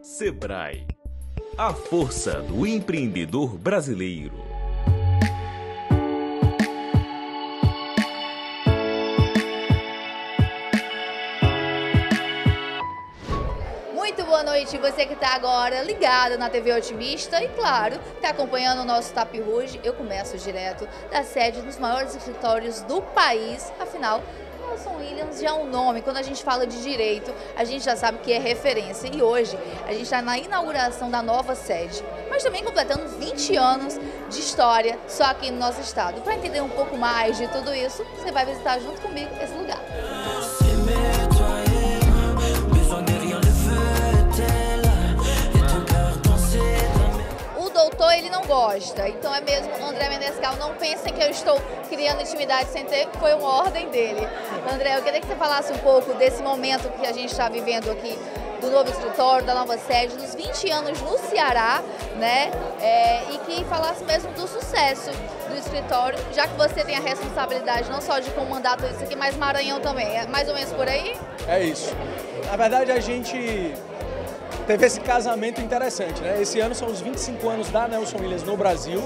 Sebrae, a força do empreendedor brasileiro. Muito boa noite, você que está agora ligado na TV Otimista e, claro, está acompanhando o nosso Tapis Rouge. Eu começo direto da sede dos maiores escritórios do país, afinal, Nelson Williams já é um nome. Quando a gente fala de direito, a gente já sabe que é referência. E hoje a gente está na inauguração da nova sede, mas também completando 20 anos de história só aqui no nosso estado. Para entender um pouco mais de tudo isso, você vai visitar junto comigo esse lugar. Doutor, ele não gosta, então é mesmo André Menescal. Não pensem que eu estou criando intimidade sem ter, foi uma ordem dele. André, eu queria que você falasse um pouco desse momento que a gente está vivendo aqui, do novo escritório, da nova sede, dos 20 anos no Ceará, né? E que falasse mesmo do sucesso do escritório, já que você tem a responsabilidade não só de comandar tudo isso aqui, mas Maranhão também. É mais ou menos por aí? É isso. Na verdade, a gente teve esse casamento interessante, né? Esse ano são os 25 anos da Nelson Williams no Brasil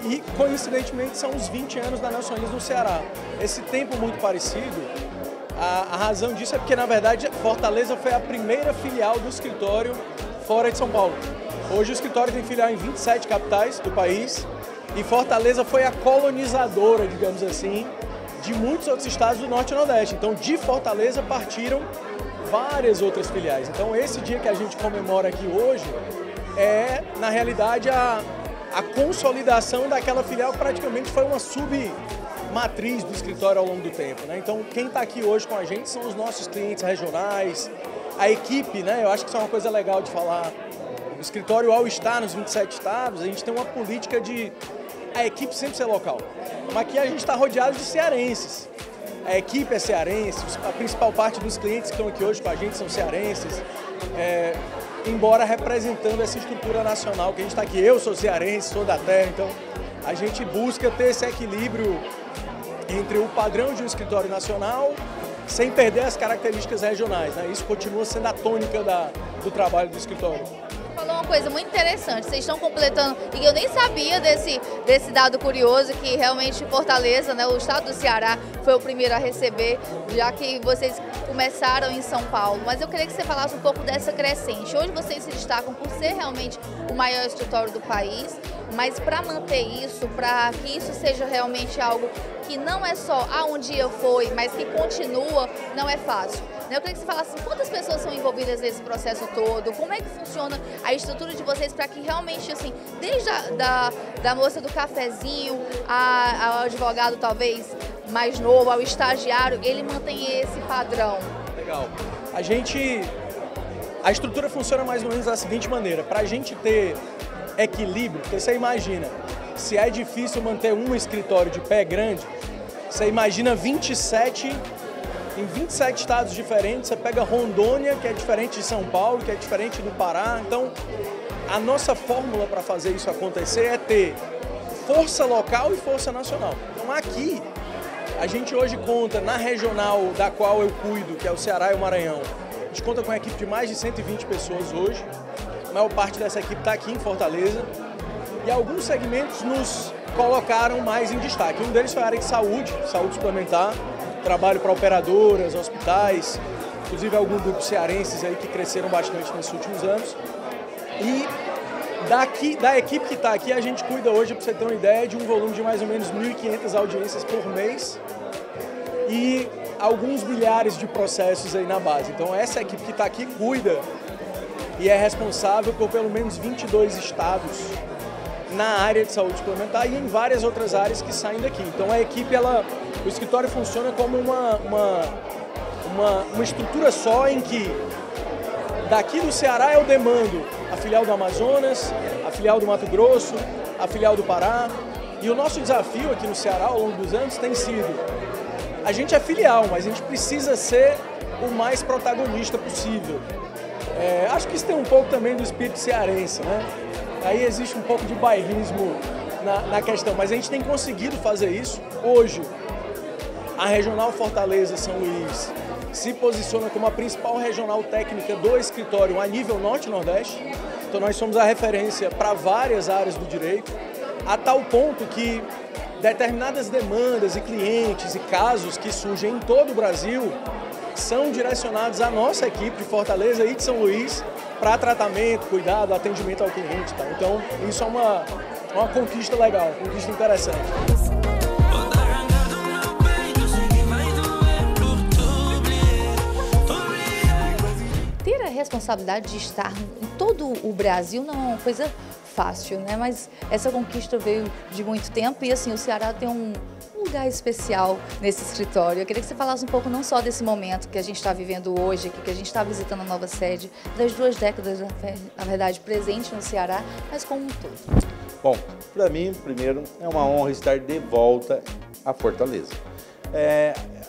e, coincidentemente, são os 20 anos da Nelson Williams no Ceará. Esse tempo muito parecido, a razão disso é porque, na verdade, Fortaleza foi a primeira filial do escritório fora de São Paulo. Hoje o escritório tem filial em 27 capitais do país e Fortaleza foi a colonizadora, digamos assim, de muitos outros estados do Norte e Nordeste. Então, de Fortaleza partiram várias outras filiais. Então, esse dia que a gente comemora aqui hoje é, na realidade, a consolidação daquela filial que praticamente foi uma submatriz do escritório ao longo do tempo, né? Então, quem está aqui hoje com a gente são os nossos clientes regionais, a equipe, né? Eu acho que isso é uma coisa legal de falar. O escritório, ao estar nos 27 estados, a gente tem uma política de a equipe sempre ser local. Mas aqui a gente está rodeado de cearenses. A equipe é cearense, a principal parte dos clientes que estão aqui hoje com a gente são cearenses, embora representando essa estrutura nacional que a gente está aqui. Eu sou cearense, sou da terra, então a gente busca ter esse equilíbrio entre o padrão de um escritório nacional sem perder as características regionais, né? Isso continua sendo a tônica do trabalho do escritório. Falou uma coisa muito interessante, vocês estão completando, e eu nem sabia desse dado curioso, que realmente Fortaleza, né, o estado do Ceará, foi o primeiro a receber, já que vocês começaram em São Paulo. Mas eu queria que você falasse um pouco dessa crescente. Hoje vocês se destacam por ser realmente o maior escritório do país, mas para manter isso, para que isso seja realmente algo que não é só um dia foi, mas que continua, não é fácil. Eu queria que você falasse quantas pessoas são envolvidas nesse processo todo, como é que funciona a estrutura de vocês para que realmente, assim, desde da moça do cafezinho, ao advogado talvez mais novo, ao estagiário, ele mantém esse padrão. Legal. A estrutura funciona mais ou menos da seguinte maneira: para a gente ter equilíbrio, porque você imagina, se é difícil manter um escritório de pé grande, você imagina 27 em 27 estados diferentes. Você pega Rondônia, que é diferente de São Paulo, que é diferente do Pará. Então, a nossa fórmula para fazer isso acontecer é ter força local e força nacional. Então, aqui, a gente hoje conta, na regional da qual eu cuido, que é o Ceará e o Maranhão, a gente conta com uma equipe de mais de 120 pessoas hoje. A maior parte dessa equipe está aqui em Fortaleza. E alguns segmentos nos colocaram mais em destaque. Um deles foi a área de saúde suplementar. Trabalho para operadoras, hospitais, inclusive alguns grupos cearenses aí que cresceram bastante nesses últimos anos. E da equipe que está aqui, a gente cuida hoje, para você ter uma ideia, de um volume de mais ou menos 1.500 audiências por mês e alguns milhares de processos aí na base. Então, essa equipe que está aqui cuida e é responsável por pelo menos 22 estados na área de saúde suplementar e em várias outras áreas que saem daqui. Então a equipe, o escritório funciona como uma estrutura só, em que daqui do Ceará eu demando a filial do Amazonas, a filial do Mato Grosso, a filial do Pará. E o nosso desafio aqui no Ceará ao longo dos anos tem sido: a gente é filial, mas a gente precisa ser o mais protagonista possível. Acho que isso tem um pouco também do espírito cearense, né? Aí existe um pouco de bairrismo na questão, mas a gente tem conseguido fazer isso. Hoje, a Regional Fortaleza São Luís se posiciona como a principal regional técnica do escritório a nível Norte e Nordeste. Então nós somos a referência para várias áreas do direito, a tal ponto que determinadas demandas e clientes e casos que surgem em todo o Brasil são direcionados à nossa equipe de Fortaleza e de São Luís para tratamento, cuidado, atendimento ao cliente. Tá? Então isso é uma conquista legal, uma conquista interessante. Ter a responsabilidade de estar em todo o Brasil não é uma coisa fácil, né? Mas essa conquista veio de muito tempo e assim, o Ceará tem um lugar especial nesse escritório. Eu queria que você falasse um pouco não só desse momento que a gente está vivendo hoje, que a gente está visitando a nova sede, das 2 décadas, na verdade, presente no Ceará, mas como um todo. Bom, para mim, primeiro, é uma honra estar de volta a Fortaleza.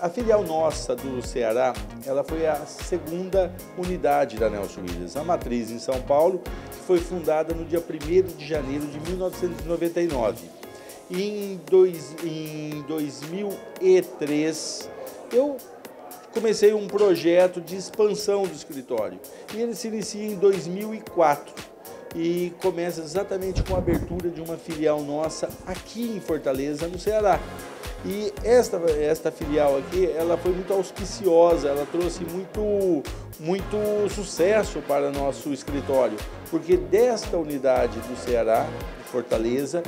A filial nossa do Ceará, ela foi a 2ª unidade da Nelson Williams, a matriz em São Paulo, que foi fundada no dia 1º de janeiro de 1999. E em 2003, eu comecei um projeto de expansão do escritório. E ele se inicia em 2004 e começa exatamente com a abertura de uma filial nossa aqui em Fortaleza, no Ceará. E esta filial aqui, ela foi muito auspiciosa, ela trouxe muito sucesso para nosso escritório, porque desta unidade do Ceará, Fortaleza,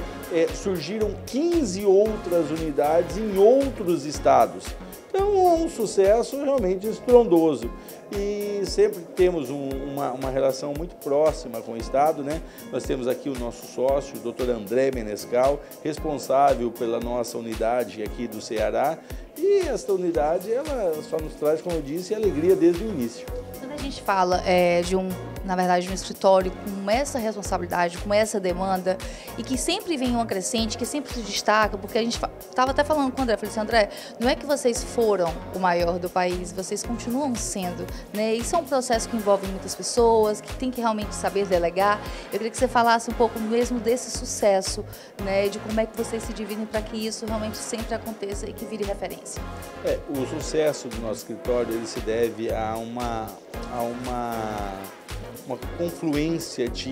surgiram 15 outras unidades em outros estados. Então é um sucesso realmente estrondoso e sempre temos uma relação muito próxima com o Estado, né? Nós temos aqui o nosso sócio, o Dr. André Menescal, responsável pela nossa unidade aqui do Ceará, e esta unidade ela só nos traz, como eu disse, alegria desde o início. Quando a gente fala na verdade, de um escritório com essa responsabilidade, com essa demanda, e que sempre vem uma crescente, que sempre se destaca, porque a gente estava até falando com o André, eu falei assim, André, não é que vocês foram o maior do país, vocês continuam sendo, né? Isso é um processo que envolve muitas pessoas, que tem que realmente saber delegar. Eu queria que você falasse um pouco mesmo desse sucesso, né? De como é que vocês se dividem para que isso realmente sempre aconteça e que vire referência. O sucesso do nosso escritório, ele se deve a uma confluência de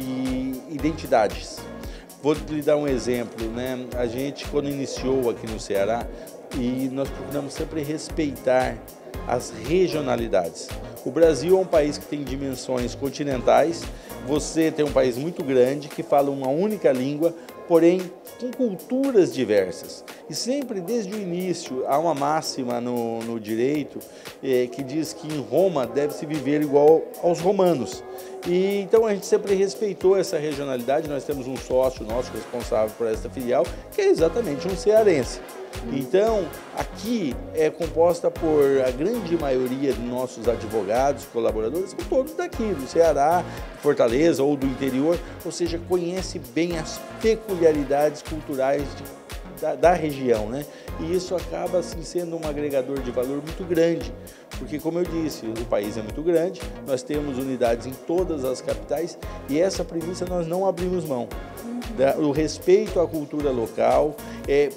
identidades. Vou lhe dar um exemplo, né? A gente, quando iniciou aqui no Ceará, e nós procuramos sempre respeitar as regionalidades. O Brasil é um país que tem dimensões continentais, você tem um país muito grande que fala uma única língua, porém com culturas diversas. E sempre desde o início há uma máxima no direito que diz que em Roma deve-se viver igual aos romanos. E então a gente sempre respeitou essa regionalidade. Nós temos um sócio nosso responsável por esta filial, que é exatamente um cearense. Então, aqui é composta por a grande maioria de nossos advogados, colaboradores, são todos daqui, do Ceará, Fortaleza ou do interior, ou seja, conhece bem as peculiaridades culturais da região, né? E isso acaba assim, sendo um agregador de valor muito grande, porque, como eu disse, o país é muito grande, nós temos unidades em todas as capitais e essa premissa nós não abrimos mão. O respeito à cultura local,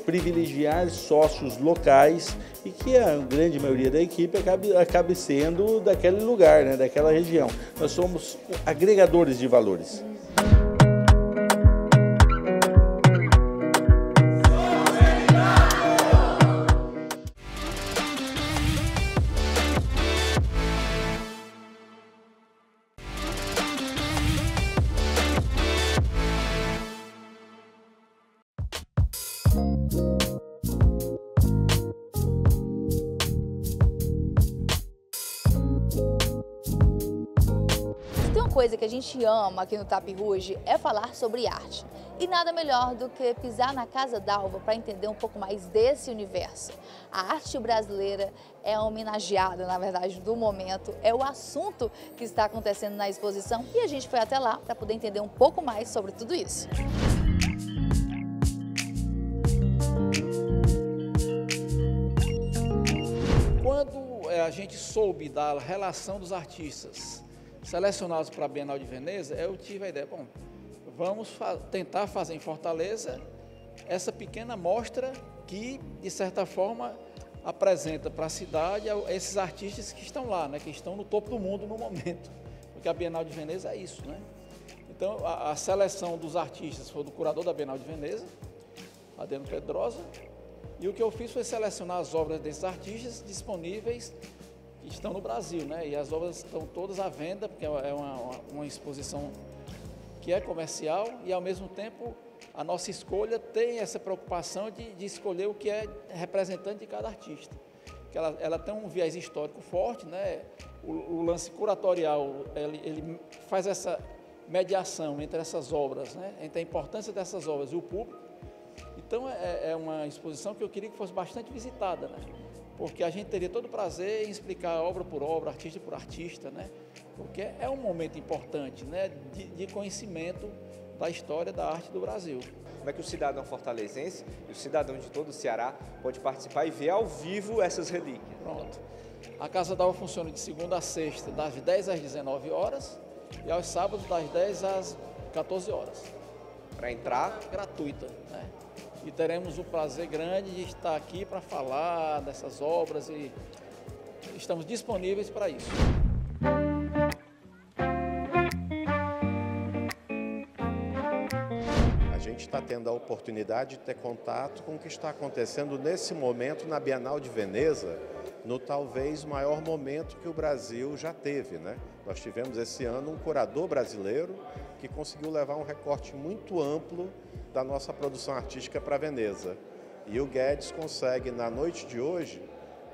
privilegiar sócios locais e que a grande maioria da equipe acabe sendo daquele lugar, né, daquela região. Nós somos agregadores de valores. Coisa que a gente ama aqui no Tapy Rouge é falar sobre arte. E nada melhor do que pisar na Casa d'Alva para entender um pouco mais desse universo. A arte brasileira é homenageada, na verdade, do momento, é o assunto que está acontecendo na exposição e a gente foi até lá para poder entender um pouco mais sobre tudo isso. Quando a gente soube da relação dos artistas selecionados para a Bienal de Veneza, eu tive a ideia, bom, vamos tentar fazer em Fortaleza essa pequena mostra que, de certa forma, apresenta para a cidade esses artistas que estão lá, né, que estão no topo do mundo no momento, porque a Bienal de Veneza é isso, né? Então, a seleção dos artistas foi do curador da Bienal de Veneza, Adriano Pedrosa, e o que eu fiz foi selecionar as obras desses artistas disponíveis que estão no Brasil, né? E as obras estão todas à venda, porque é uma exposição que é comercial e, ao mesmo tempo, a nossa escolha tem essa preocupação de escolher o que é representante de cada artista. Porque ela tem um viés histórico forte, né? O lance curatorial, ele faz essa mediação entre essas obras, né? Entre a importância dessas obras e o público. Então, é uma exposição que eu queria que fosse bastante visitada, né? Porque a gente teria todo o prazer em explicar obra por obra, artista por artista, né? Porque é um momento importante, né? De conhecimento da história da arte do Brasil. Como é que o cidadão fortalezense e o cidadão de todo o Ceará pode participar e ver ao vivo essas relíquias? Pronto. A Casa d'Alva funciona de segunda a sexta, das 10 às 19 horas e aos sábados, das 10 às 14 horas. Para entrar? Gratuita, né? E teremos o prazer grande de estar aqui para falar dessas obras e estamos disponíveis para isso. A gente está tendo a oportunidade de ter contato com o que está acontecendo nesse momento na Bienal de Veneza, no talvez maior momento que o Brasil já teve, né? Nós tivemos esse ano um curador brasileiro que conseguiu levar um recorte muito amplo da nossa produção artística para Veneza. E o Guedes consegue, na noite de hoje,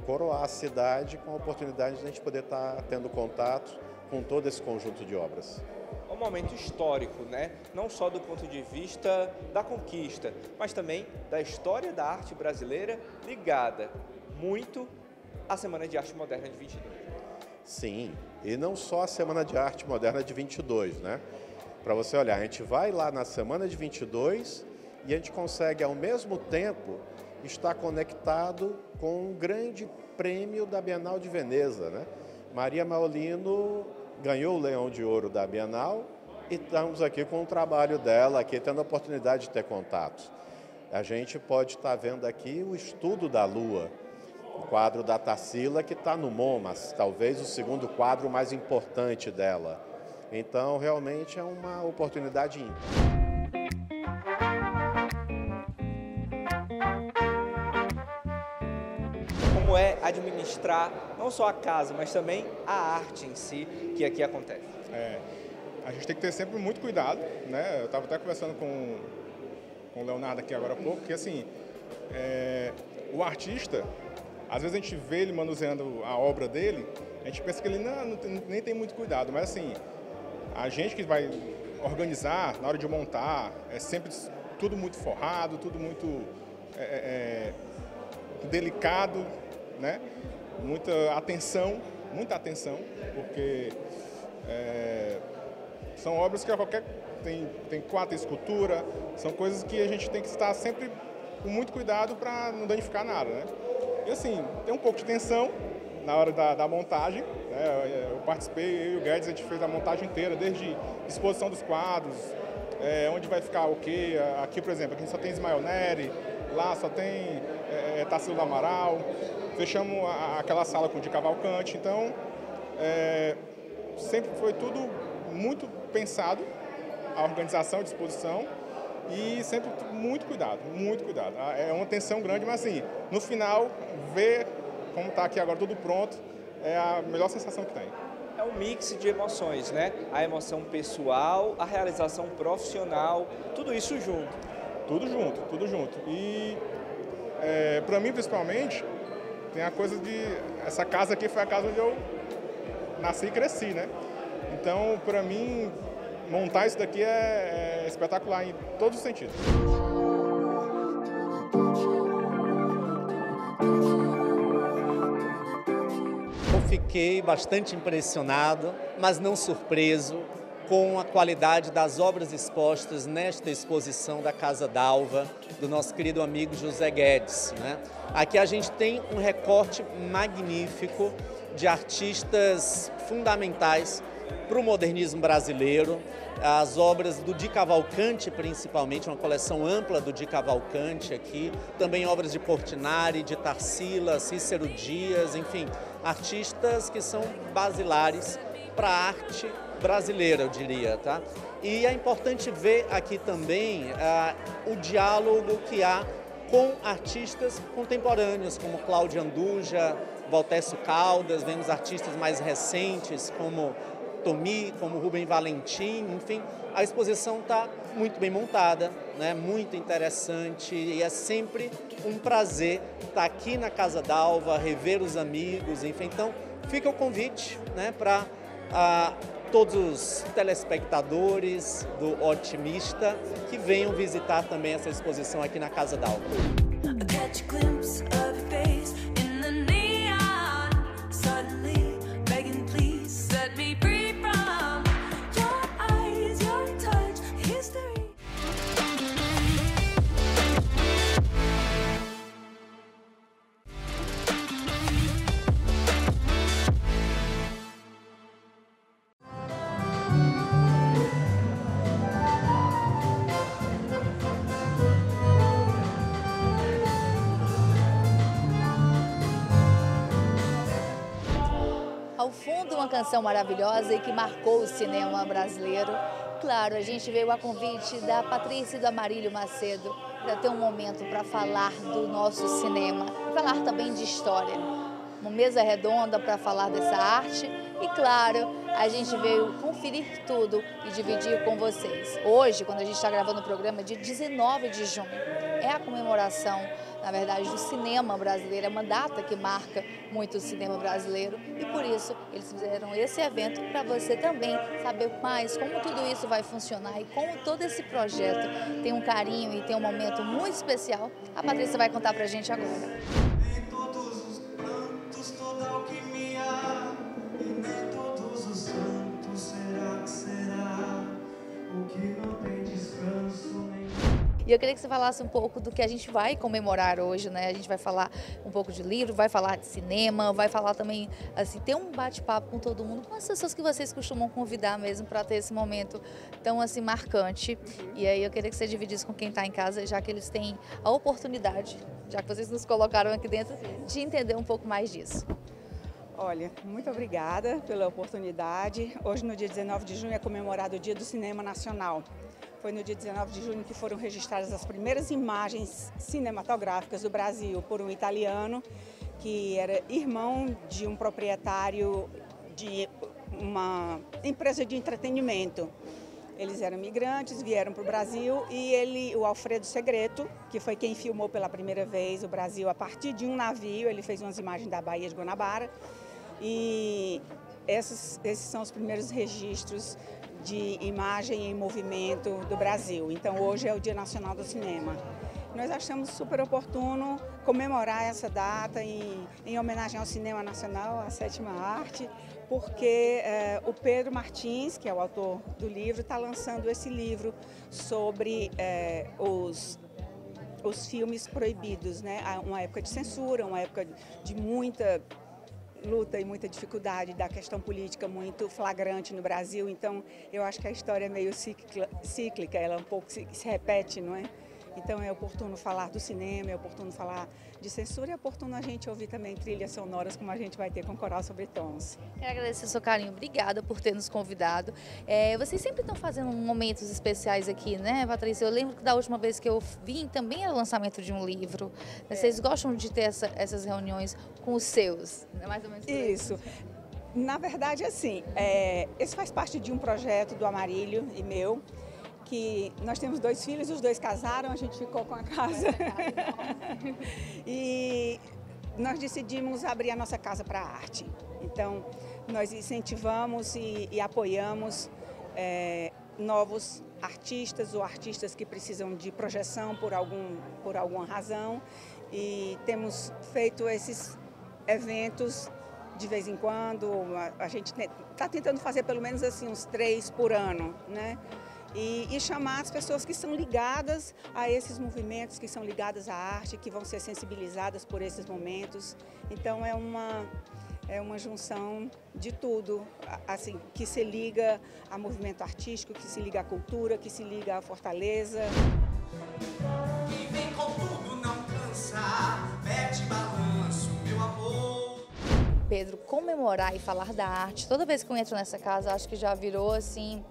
coroar a cidade com a oportunidade de a gente poder estar tendo contato com todo esse conjunto de obras. É um momento histórico, né? Não só do ponto de vista da conquista, mas também da história da arte brasileira ligada muito à Semana de Arte Moderna de 22. Sim, e não só a Semana de Arte Moderna de 22, né? Para você olhar, a gente vai lá na Semana de 22 e a gente consegue, ao mesmo tempo, estar conectado com um grande prêmio da Bienal de Veneza, né? Maria Maolino ganhou o Leão de Ouro da Bienal e estamos aqui com o trabalho dela, aqui tendo a oportunidade de ter contato. A gente pode estar vendo aqui o Estudo da Lua, o quadro da Tarsila, que está no MoMAs, talvez o segundo quadro mais importante dela. Então, realmente é uma oportunidade ímpar. Como é administrar não só a casa, mas também a arte em si que aqui acontece? A gente tem que ter sempre muito cuidado, né? Eu estava até conversando com o Leonardo aqui agora há pouco, que assim, o artista, às vezes a gente vê ele manuseando a obra dele, a gente pensa que ele nem tem muito cuidado, mas assim, a gente que vai organizar, na hora de montar, é sempre tudo muito forrado, tudo muito delicado, né? Muita atenção, porque são obras que tem quatro escultura, são coisas que a gente tem que estar sempre com muito cuidado para não danificar nada, né? E assim, tem um pouco de tensão na hora da montagem, né? Eu participei, eu e o Guedes, a gente fez a montagem inteira, desde exposição dos quadros, onde vai ficar o quê. Aqui, por exemplo, aqui só tem Ismael Neri, lá só tem Tarsila do Amaral, fechamos aquela sala de Cavalcante, então sempre foi tudo muito pensado, a organização, a disposição, e sempre muito cuidado, muito cuidado. É uma tensão grande, mas assim, no final, ver como está aqui agora tudo pronto, é a melhor sensação que tem. É um mix de emoções, né? A emoção pessoal, a realização profissional, tudo isso junto. Tudo junto, tudo junto. E para mim, principalmente, tem a coisa de... Essa casa aqui foi a casa onde eu nasci e cresci, né? Então, para mim, montar isso daqui é espetacular em todos os sentidos. Eu fiquei bastante impressionado, mas não surpreso, com a qualidade das obras expostas nesta exposição da Casa d'Alva, do nosso querido amigo José Guedes, né? Aqui a gente tem um recorte magnífico de artistas fundamentais para o modernismo brasileiro, as obras do Di Cavalcanti principalmente, uma coleção ampla do Di Cavalcanti aqui, também obras de Portinari, de Tarsila, Cícero Dias, enfim, artistas que são basilares para a arte brasileira, eu diria, tá? E é importante ver aqui também o diálogo que há com artistas contemporâneos, como Cláudio Anduja, Valtécio Caldas, vemos artistas mais recentes, como Tomi, como Rubem Valentim, enfim, a exposição está muito bem montada, né? Muito interessante e é sempre um prazer estar aqui na Casa d'Alva, rever os amigos, enfim, então fica o convite, né, para todos os telespectadores do Otimista que venham visitar também essa exposição aqui na Casa d'Alva. Ao fundo, uma canção maravilhosa e que marcou o cinema brasileiro. Claro, a gente veio a convite da Patrícia e do Amarílio Macedo para ter um momento para falar do nosso cinema, falar também de história. Uma mesa redonda para falar dessa arte e, claro, a gente veio conferir tudo e dividir com vocês. Hoje, quando a gente está gravando o programa, de 19 de junho, é a comemoração, na verdade, do cinema brasileiro, é uma data que marca muito o cinema brasileiro e por isso eles fizeram esse evento para você também saber mais como tudo isso vai funcionar e como todo esse projeto tem um carinho e tem um momento muito especial. A Patrícia vai contar pra gente agora. Em todos os cantos, toda alquimia, e nem todos os santos, será que será o que não tem descanso nem... E eu queria que você falasse um pouco do que a gente vai comemorar hoje, né? A gente vai falar um pouco de livro, vai falar de cinema, vai falar também, assim, ter um bate-papo com todo mundo, com as pessoas que vocês costumam convidar mesmo para ter esse momento tão, assim, marcante. E aí eu queria que você dividisse com quem está em casa, já que eles têm a oportunidade, já que vocês nos colocaram aqui dentro, de entender um pouco mais disso. Olha, muito obrigada pela oportunidade. Hoje, no dia 19 de junho, é comemorado o Dia do Cinema Nacional. Foi no dia 19 de junho que foram registradas as primeiras imagens cinematográficas do Brasil por um italiano que era irmão de um proprietário de uma empresa de entretenimento. Eles eram migrantes, vieram para o Brasil e o Alfredo Segreto, que foi quem filmou pela primeira vez o Brasil a partir de um navio, ele fez umas imagens da Baía de Guanabara e esses são os primeiros registros de imagem em movimento do Brasil. Então hoje é o Dia Nacional do Cinema. Nós achamos super oportuno comemorar essa data em homenagem ao cinema nacional, à sétima arte, porque o Pedro Martins, que é o autor do livro, está lançando esse livro sobre os filmes proibidos, né? Uma época de censura, uma época de muita luta e muita dificuldade da questão política muito flagrante no Brasil. Então, eu acho que a história é meio cíclica, ela um pouco se repete, não é? Então, é oportuno falar do cinema, é oportuno falar de censura, é oportuno a gente ouvir também trilhas sonoras, como a gente vai ter com o Coral Sobre Tons. Quero agradecer o seu carinho, obrigada por ter nos convidado. Vocês sempre estão fazendo momentos especiais aqui, né, Patrícia? Eu lembro que da última vez que eu vim também era o lançamento de um livro. Vocês gostam de ter essas reuniões com os seus? É mais ou menos isso. Na verdade, assim, esse faz parte de um projeto do Amarílio e meu, que nós temos 2 filhos, os 2 casaram, a gente ficou com a casa. E nós decidimos abrir a nossa casa para a arte. Então, nós incentivamos e apoiamos novos artistas ou artistas que precisam de projeção por alguma razão. E temos feito esses eventos de vez em quando. A gente está tentando fazer pelo menos assim uns 3 por ano, né? E chamar as pessoas que são ligadas a esses movimentos, que são ligadas à arte, que vão ser sensibilizadas por esses momentos. Então É uma junção de tudo, assim, que se liga a movimento artístico, que se liga à cultura, que se liga à Fortaleza. E vem com tudo, não cansa, mete balanço, meu amor. Pedro, comemorar e falar da arte, toda vez que eu entro nessa casa, acho que já virou, assim,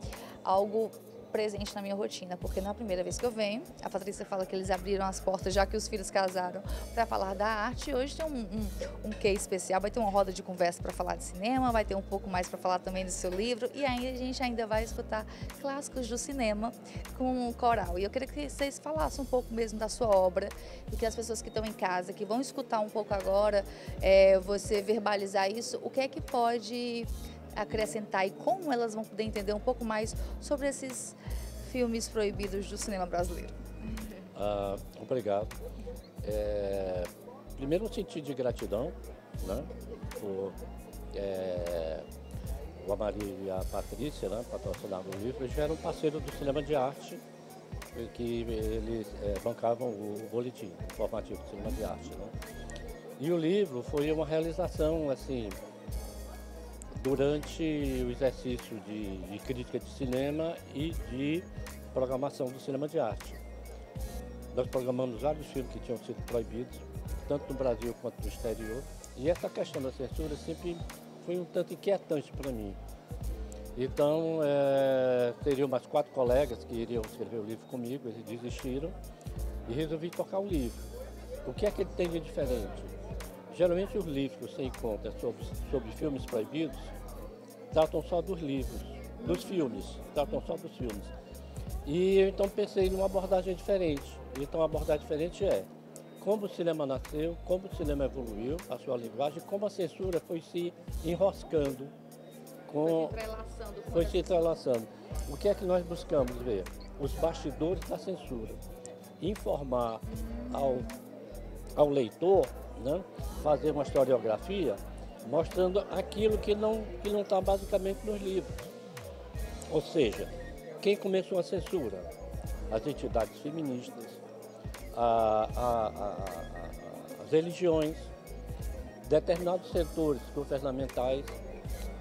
algo presente na minha rotina, porque não é a primeira vez que eu venho. A Patrícia fala que eles abriram as portas já que os filhos casaram para falar da arte, e hoje tem um quê especial, vai ter uma roda de conversa para falar de cinema, vai ter um pouco mais para falar também do seu livro, e aí a gente ainda vai escutar clássicos do cinema com o coral. E eu queria que vocês falassem um pouco mesmo da sua obra, e que as pessoas que estão em casa, que vão escutar um pouco agora, você verbalizar isso, o que é que pode acrescentar e como elas vão poder entender um pouco mais sobre esses filmes proibidos do cinema brasileiro. Obrigado. Primeiro, um sentido de gratidão, né, por o Amarildo e a Patrícia, né, patrocinaram o livro. Eles eram parceiros do cinema de arte, que eles bancavam o boletim informativo do cinema de arte, né. E o livro foi uma realização, assim, durante o exercício de crítica de cinema e de programação do cinema de arte. Nós programamos vários filmes que tinham sido proibidos, tanto no Brasil quanto no exterior, e essa questão da censura sempre foi um tanto inquietante para mim. Então, teriam mais 4 colegas que iriam escrever o livro comigo, eles desistiram, e resolvi tocar o livro. O que é que ele tem de diferente? Geralmente os livros que você encontra sobre filmes proibidos tratam só dos livros, dos filmes, tratam só dos filmes. E eu então pensei numa abordagem diferente. Então a abordagem diferente é como o cinema nasceu, como o cinema evoluiu, a sua linguagem, como a censura foi se enroscando, foi se entrelaçando. O que é que nós buscamos ver? Os bastidores da censura. Informar ao leitor, né, fazer uma historiografia mostrando aquilo que não está basicamente nos livros. Ou seja, quem começou a censura? As entidades feministas, as religiões, determinados setores governamentais,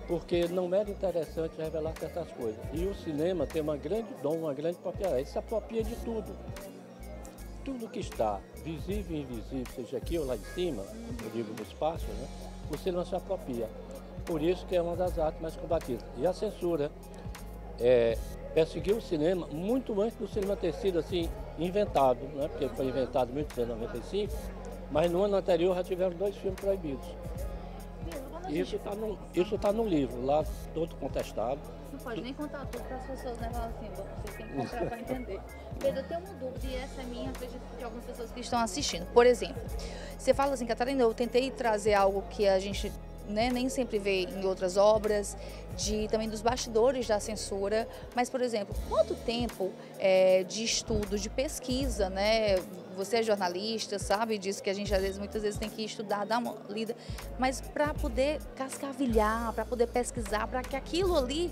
porque não era interessante revelar certas coisas. E o cinema tem uma grande dom, uma grande propriedade, ele se apropria de tudo. Tudo que está visível e invisível, seja aqui ou lá em cima, eu digo no espaço, né, o cinema se apropria. Por isso que é uma das artes mais combatidas. E a censura perseguiu o cinema muito antes do cinema ter sido assim, inventado, né, porque foi inventado em 1895, mas no ano anterior já tiveram 2 filmes proibidos. Isso está no livro, lá todo contestado. Não pode nem contar tudo para as pessoas, né? Falar assim, vocês têm que comprar para entender. Pedro, eu tenho uma dúvida e essa é minha, acredito que de algumas pessoas que estão assistindo. Por exemplo, você fala assim, Catarina, eu tentei trazer algo que a gente, né, nem sempre vê em outras obras, também dos bastidores da censura, mas, por exemplo, quanto tempo de estudo, de pesquisa, né? Você é jornalista, sabe disso, que a gente muitas vezes tem que estudar, dar uma lida, mas para poder cascavilhar, para poder pesquisar, para que aquilo ali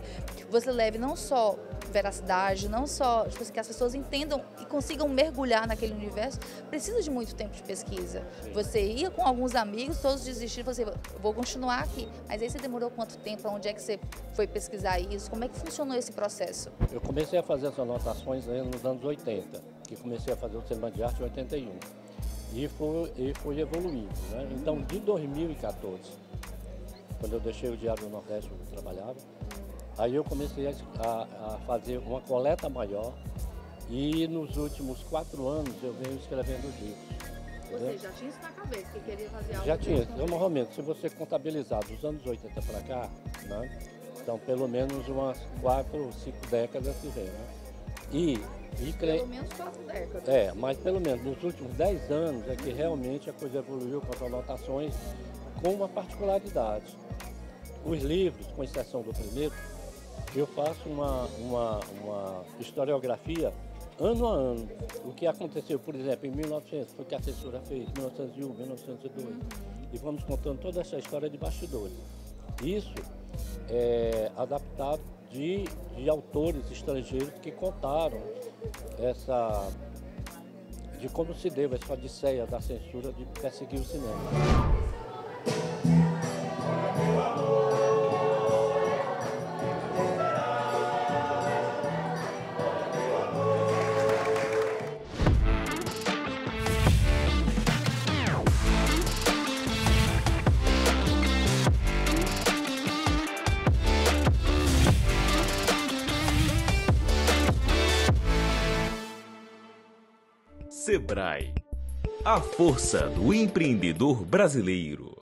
você leve não só veracidade, não só tipo assim, que as pessoas entendam e consigam mergulhar naquele universo, precisa de muito tempo de pesquisa. Você ia com alguns amigos, todos desistiram, você vou continuar aqui, mas aí você demorou quanto tempo, onde é que você foi pesquisar isso, como é que funcionou esse processo? Eu comecei a fazer essas anotações nos anos 80, que comecei a fazer o cinema de arte em 81, e foi evoluindo, né? Então, de 2014, quando eu deixei o Diário do Nordeste, onde eu trabalhava, aí eu comecei a fazer uma coleta maior, e nos últimos 4 anos eu venho escrevendo os livros. Você já tinha isso na cabeça, que queria fazer algo? Já tinha, normalmente, se você contabilizar dos anos 80 para cá, né, então pelo menos umas 4 ou 5 décadas que vem, né? Pelo menos 4 décadas. Mas pelo menos nos últimos 10 anos é que realmente a coisa evoluiu com as anotações, com uma particularidade. Os livros, com exceção do primeiro, eu faço uma historiografia ano a ano. O que aconteceu, por exemplo, em 1900, foi o que a censura fez, 1901, 1902. E vamos contando toda essa história de bastidores. Isso é adaptado de autores estrangeiros que contaram de como se deu essa odisseia da censura de perseguir o cinema. Sebrae, a força do empreendedor brasileiro.